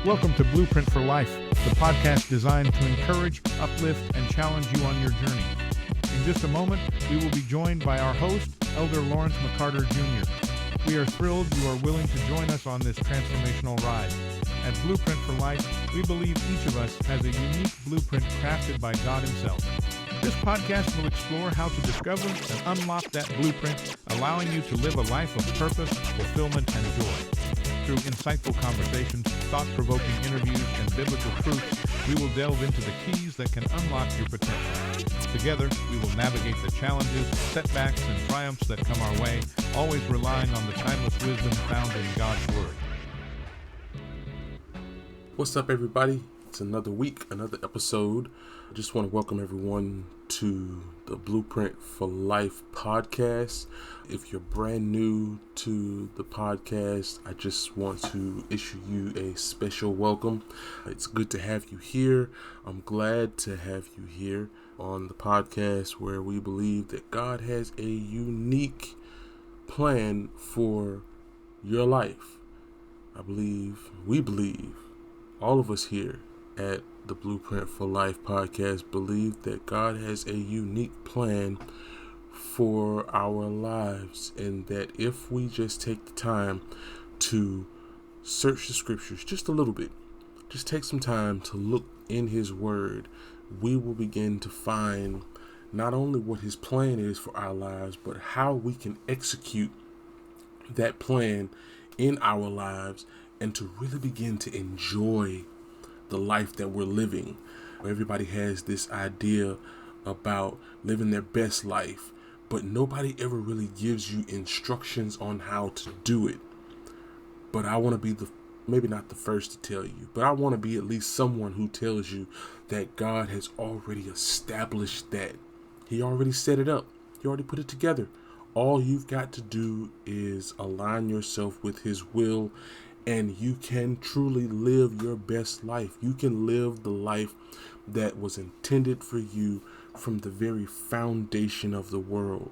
Welcome to Blueprint for Life, the podcast designed to encourage, uplift, and challenge you on your journey. In just a moment, we will be joined by our host, Elder Lawrence McCarter Jr. We are thrilled you are willing to join us on this transformational ride. At Blueprint for Life, we believe each of us has a unique blueprint crafted by God Himself. This podcast will explore how to discover and unlock that blueprint, allowing you to live a life of purpose, fulfillment, and joy. Through insightful conversations, thought-provoking interviews, and biblical truths, we will delve into the keys that can unlock your potential. Together, we will navigate the challenges, setbacks, and triumphs that come our way, always relying on the timeless wisdom found in God's Word. What's up, everybody? It's another week, another episode. I just want to welcome everyone to the Blueprint for Life podcast. If you're brand new to the podcast, I just want to issue you a special welcome. It's good to have you here. I'm glad to have you here on the podcast where we believe that God has a unique plan for your life. We believe, all of us here at the Blueprint for Life podcast believe that God has a unique plan for our lives, and that if we just take the time to search the scriptures just a little bit, just take some time to look in His Word, we will begin to find not only what His plan is for our lives, but how we can execute that plan in our lives and to really begin to enjoy the life that we're living. Everybody has this idea about living their best life, but nobody ever really gives you instructions on how to do it. But I want to be maybe not the first to tell you, but I want to be at least someone who tells you that God has already established that. He already set it up. He already put it together. All you've got to do is align yourself with His will, and you can truly live your best life. You can live the life that was intended for you from the very foundation of the world.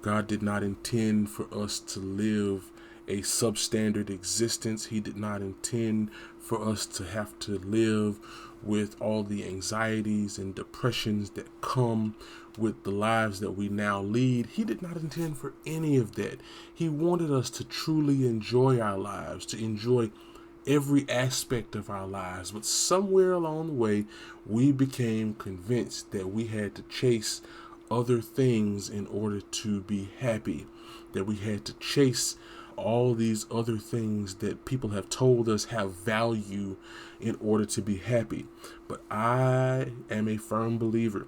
God did not intend for us to live a substandard existence. He did not intend for us to have to live with all the anxieties and depressions that come with the lives that we now lead. He did not intend for any of that. He wanted us to truly enjoy our lives, to enjoy every aspect of our lives. But somewhere along the way, we became convinced that we had to chase other things in order to be happy, that we had to chase all these other things that people have told us have value in order to be happy. But I am a firm believer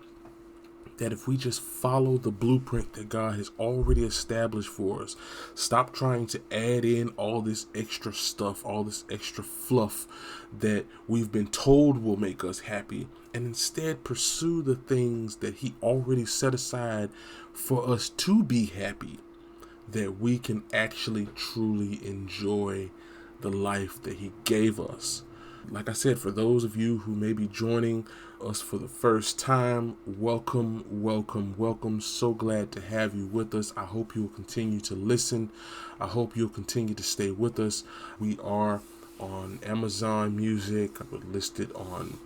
that if we just follow the blueprint that God has already established for us, stop trying to add in all this extra stuff, all this extra fluff that we've been told will make us happy, and instead pursue the things that He already set aside for us to be happy, that we can actually truly enjoy the life that He gave us. Like I said, for those of you who may be joining us for the first time, welcome, welcome, welcome. So glad to have you with us. I hope you'll continue to listen. I hope you'll continue to stay with us. We are on Amazon Music. We're listed on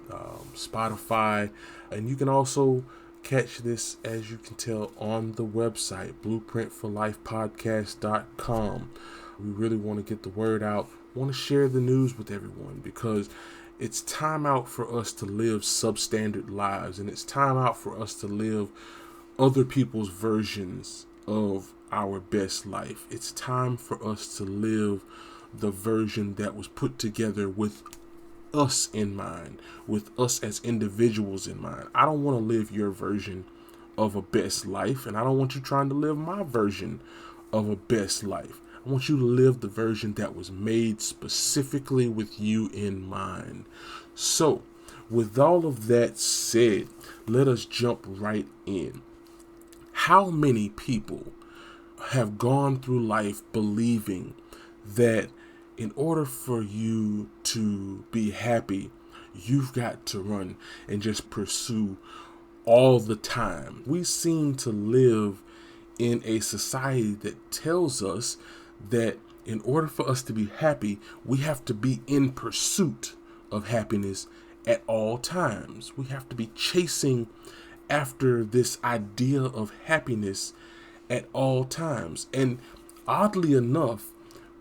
Spotify. And you can also catch this, as you can tell, on the website, blueprintforlifepodcast.com. We really want to get the word out. Want to share the news with everyone, because it's time out for us to live substandard lives, and it's time out for us to live other people's versions of our best life. It's time for us to live the version that was put together with us in mind, with us as individuals in mind. I don't want to live your version of a best life, and I don't want you trying to live my version of a best life. I want you to live the version that was made specifically with you in mind. So, with all of that said, let us jump right in. How many people have gone through life believing that in order for you to be happy, you've got to run and just pursue all the time? We seem to live in a society that tells us that in order for us to be happy, we have to be in pursuit of happiness at all times. We have to be chasing after this idea of happiness at all times. And oddly enough,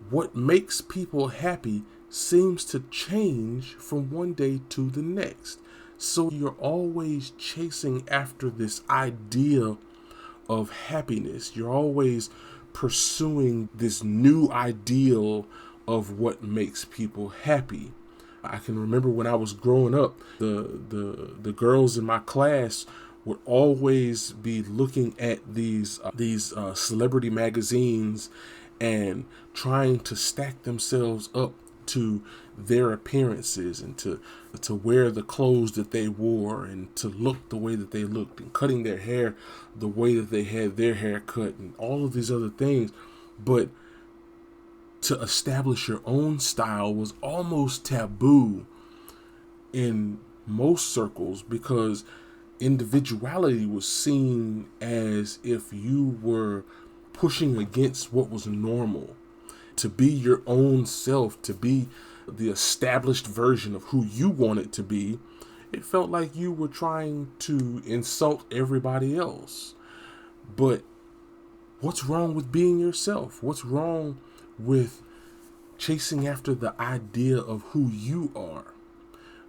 what makes people happy seems to change from one day to the next. So you're always chasing after this idea of happiness. You're always pursuing this new ideal of what makes people happy. I can remember when I was growing up, the girls in my class would always be looking at these celebrity magazines and trying to stack themselves up to their appearances and to wear the clothes that they wore and to look the way that they looked and cutting their hair the way that they had their hair cut and all of these other things. But to establish your own style was almost taboo in most circles, because individuality was seen as if you were pushing against what was normal. To be your own self, to be the established version of who you wanted to be, it felt like you were trying to insult everybody else. But what's wrong with being yourself? What's wrong with chasing after the idea of who you are?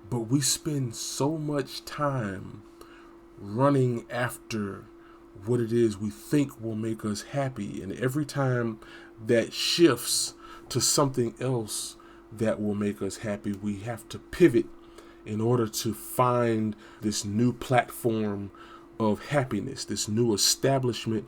But we spend so much time running after what it is we think will make us happy. And every time that shifts to something else that will make us happy, we have to pivot in order to find this new platform of happiness, this new establishment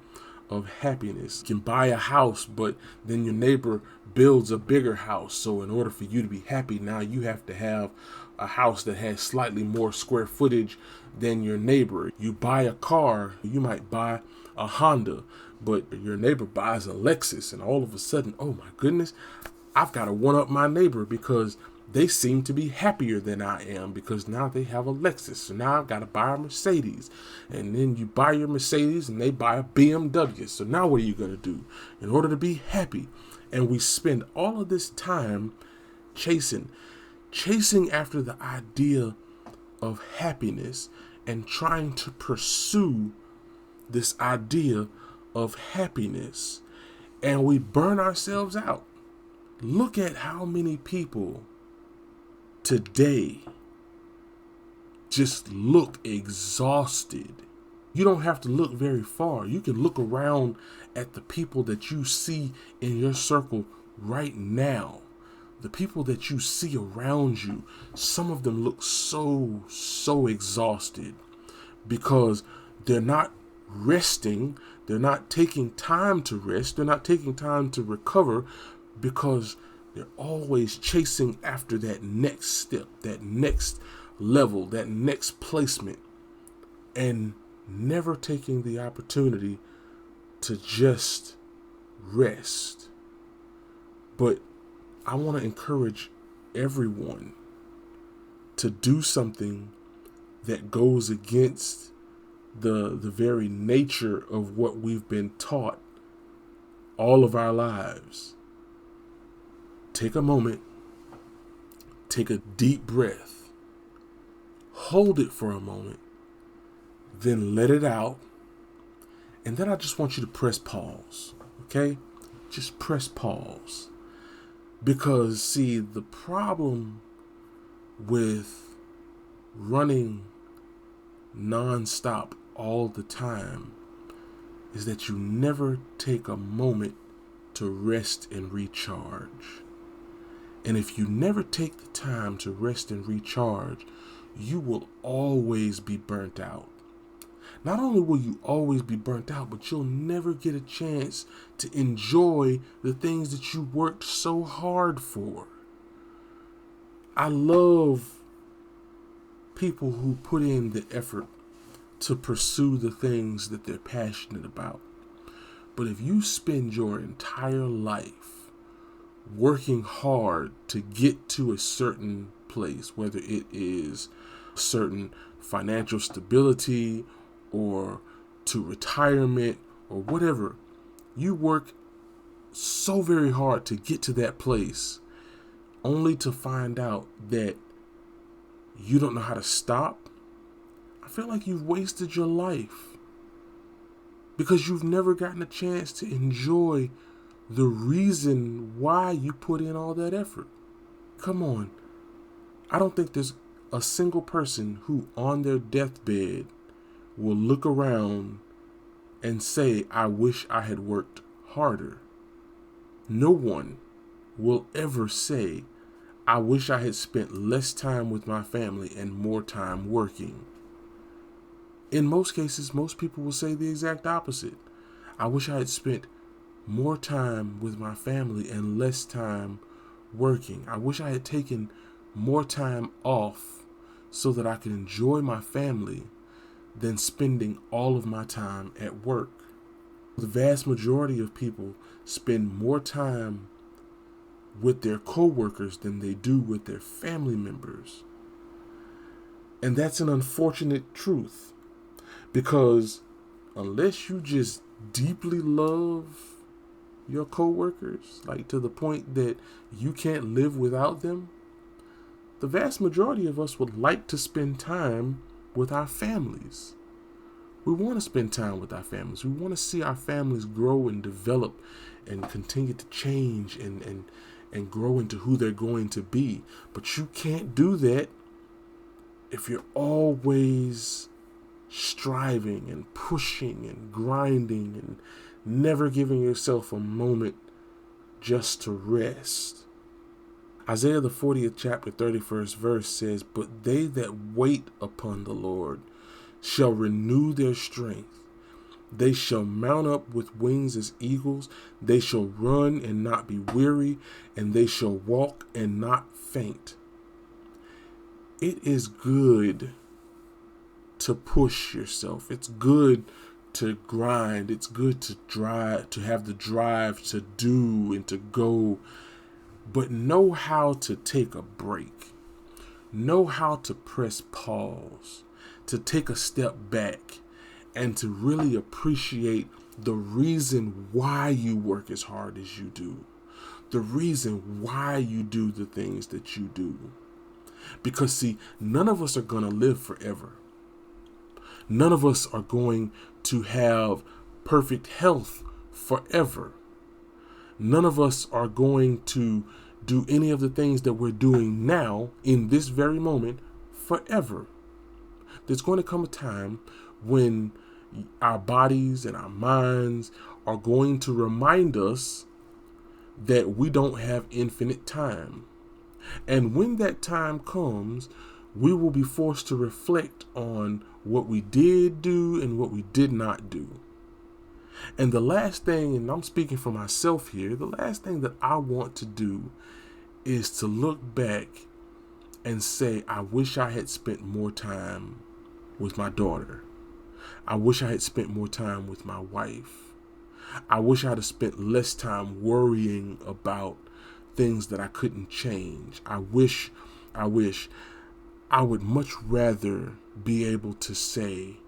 of happiness. You can buy a house, but then your neighbor builds a bigger house. So in order for you to be happy, now you have to have a house that has slightly more square footage than your neighbor. You buy a car, you might buy a Honda, but your neighbor buys a Lexus, and all of a sudden, oh my goodness, I've got to one up my neighbor because they seem to be happier than I am because now they have a Lexus. So now I've got to buy a Mercedes. And then you buy your Mercedes and they buy a BMW. So now what are you going to do in order to be happy? And we spend all of this time chasing after the idea of happiness and trying to pursue this idea of happiness. And we burn ourselves out. Look at how many people today just look exhausted. You don't have to look very far. You can look around at the people that you see in your circle right now. The people that you see around you, some of them look so exhausted because they're not resting. They're not taking time to rest. They're not taking time to recover because they're always chasing after that next step, that next level, that next placement, and never taking the opportunity to just rest. But I want to encourage everyone to do something that goes against the very nature of what we've been taught all of our lives. Take a moment, take a deep breath, hold it for a moment, then let it out. And then I just want you to press pause, okay? Just press pause. Because, see, the problem with running nonstop all the time is that you never take a moment to rest and recharge. And if you never take the time to rest and recharge, you will always be burnt out. Not only will you always be burnt out, but you'll never get a chance to enjoy the things that you worked so hard for. I love people who put in the effort to pursue the things that they're passionate about. But if you spend your entire life working hard to get to a certain place, whether it is certain financial stability or to retirement or whatever, you work so very hard to get to that place only to find out that you don't know how to stop, I feel like you've wasted your life because you've never gotten a chance to enjoy the reason why you put in all that effort. Come on. I don't think there's a single person who on their deathbed will look around and say, I wish I had worked harder. No one will ever say, I wish I had spent less time with my family and more time working. In most cases, most people will say the exact opposite. I wish I had spent more time with my family and less time working. I wish I had taken more time off so that I could enjoy my family than spending all of my time at work. The vast majority of people spend more time with their coworkers than they do with their family members. And that's an unfortunate truth, because unless you just deeply love your coworkers, like to the point that you can't live without them, the vast majority of us would like to spend time with our families. We want to spend time with our families. We want to see our families grow and develop and continue to change and grow into who they're going to be. But you can't do that if you're always striving and pushing and grinding and never giving yourself a moment just to rest. Isaiah the 40th chapter 31st verse says, But they that wait upon the Lord shall renew their strength. They shall mount up with wings as eagles. They shall run and not be weary, and they shall walk and not faint. It is good to push yourself. It's good to grind. It's good to drive, to have the drive to do and to go. But know how to take a break. Know how to press pause, to take a step back, and to really appreciate the reason why you work as hard as you do. The reason why you do the things that you do. Because see, none of us are going to live forever. None of us are going to have perfect health forever. None of us are going to do any of the things that we're doing now in this very moment forever. There's going to come a time when our bodies and our minds are going to remind us that we don't have infinite time. And when that time comes, we will be forced to reflect on what we did do and what we did not do. And the last thing, and I'm speaking for myself here, the last thing that I want to do is to look back and say, I wish I had spent more time with my daughter. I wish I had spent more time with my wife. I wish I had spent less time worrying about things that I couldn't change. I wish I would much rather be able to say,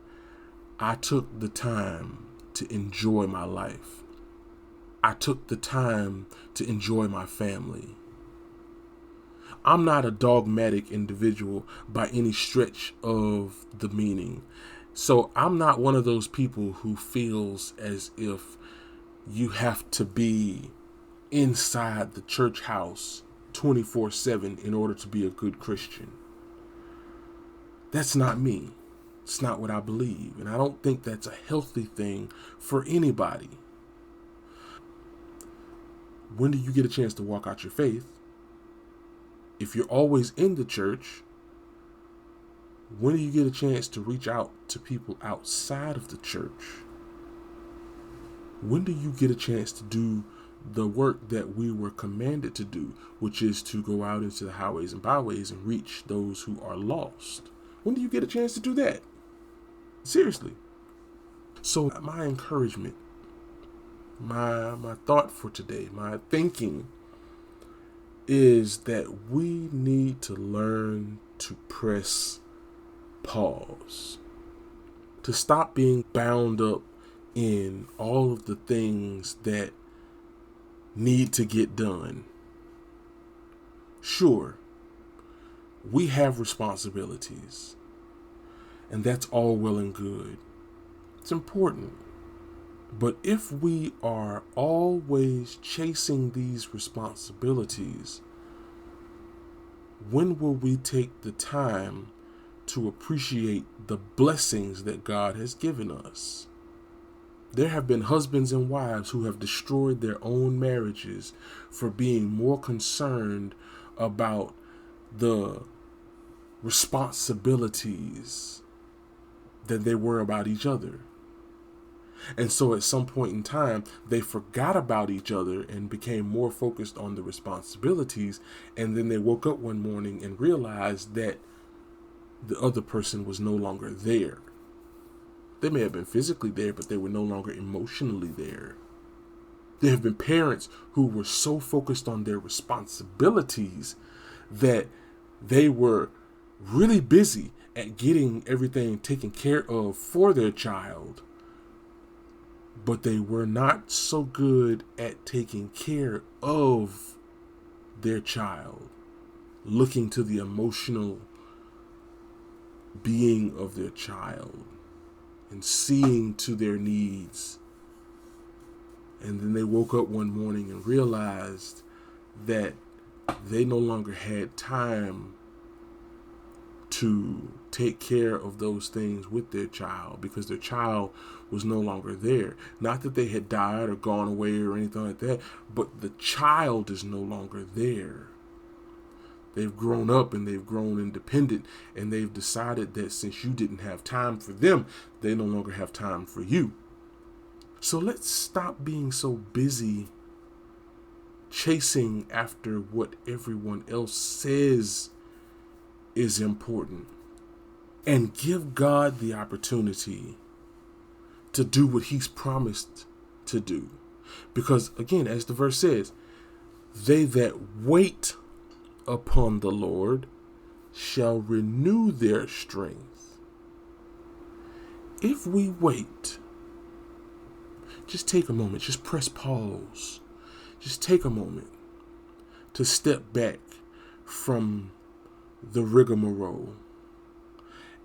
I took the time to enjoy my life. I took the time to enjoy my family. I'm not a dogmatic individual by any stretch of the meaning. So I'm not one of those people who feels as if you have to be inside the church house 24/7 in order to be a good Christian. That's not me. It's not what I believe. And I don't think that's a healthy thing for anybody. When do you get a chance to walk out your faith? If you're always in the church, when do you get a chance to reach out to people outside of the church? When do you get a chance to do the work that we were commanded to do, which is to go out into the highways and byways and reach those who are lost? When do you get a chance to do that? Seriously. So my encouragement, my thought for today, my thinking is that we need to learn to press pause, to stop being bound up in all of the things that need to get done. Sure, we have responsibilities, and that's all well and good. It's important. But if we are always chasing these responsibilities, when will we take the time to appreciate the blessings that God has given us? There have been husbands and wives who have destroyed their own marriages for being more concerned about the responsibilities than they were about each other. And so at some point in time, they forgot about each other and became more focused on the responsibilities. And then they woke up one morning and realized that the other person was no longer there. They may have been physically there, but they were no longer emotionally there. There have been parents who were so focused on their responsibilities that they were really busy at getting everything taken care of for their child, but they were not so good at taking care of their child, looking to the emotional being of their child and seeing to their needs. And then they woke up one morning and realized that they no longer had time to take care of those things with their child because their child was no longer there. Not that they had died or gone away or anything like that, but the child is no longer there. They've grown up and they've grown independent, and they've decided that since you didn't have time for them, they no longer have time for you. So let's stop being so busy chasing after what everyone else says is important, and give God the opportunity to do what he's promised to do. Because again, as the verse says, they that wait upon the Lord shall renew their strength. If we wait, just take a moment, just press pause. Just take a moment to step back from the rigmarole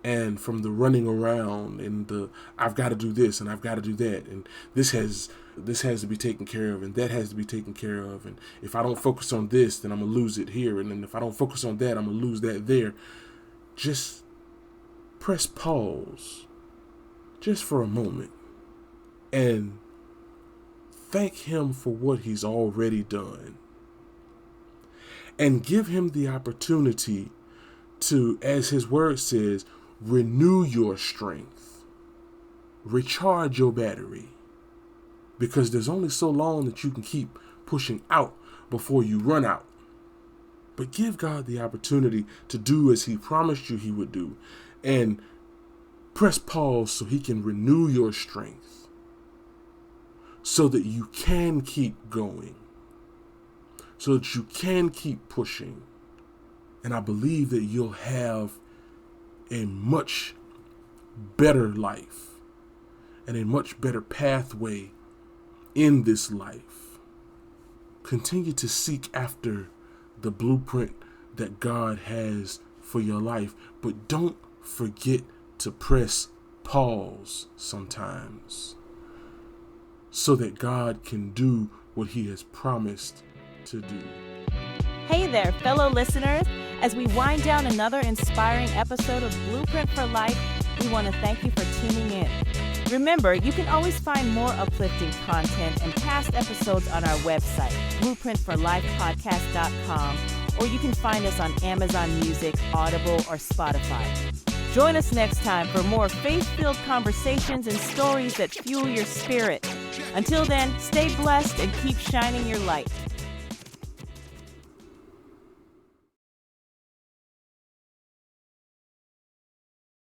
and from the running around and the I've got to do this and I've got to do that, and this has to be taken care of and that has to be taken care of, and if I don't focus on this, then I'm gonna lose it here, and then if I don't focus on that, I'm gonna lose that there. Just press pause just for a moment and thank him for what he's already done, and give him the opportunity to, as his word says, renew your strength, recharge your battery, because there's only so long that you can keep pushing out before you run out. But give God the opportunity to do as he promised you he would do, and press pause so he can renew your strength so that you can keep going, so that you can keep pushing. And I believe that you'll have a much better life and a much better pathway in this life. Continue to seek after the blueprint that God has for your life, but don't forget to press pause sometimes so that God can do what he has promised to do. Hey there, fellow listeners. As we wind down another inspiring episode of Blueprint for Life, we want to thank you for tuning in. Remember, you can always find more uplifting content and past episodes on our website, blueprintforlifepodcast.com, or you can find us on Amazon Music, Audible, or Spotify. Join us next time for more faith-filled conversations and stories that fuel your spirit. Until then, stay blessed and keep shining your light.